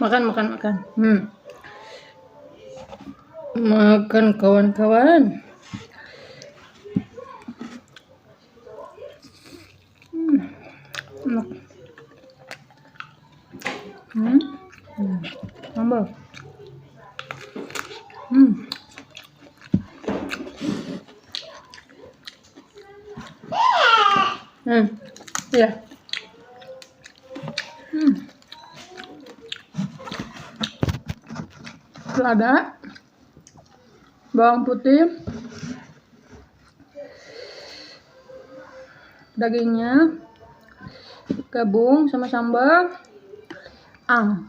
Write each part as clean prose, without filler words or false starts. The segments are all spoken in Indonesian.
Makan, makan, makan. Makan kawan-kawan. Enak. Sambal. Iya. Selada, bawang putih, dagingnya gabung sama sambal, enak,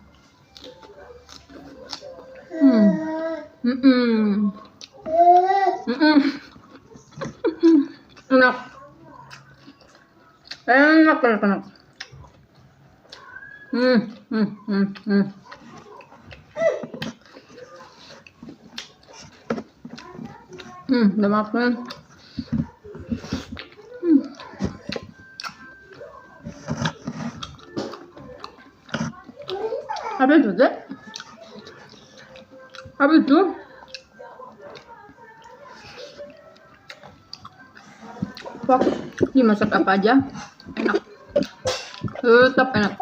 enak, enak, enak. Udah makan. Apa itu, Dek? Apa itu? Wah, dimasak apa aja enak. Tetap enak.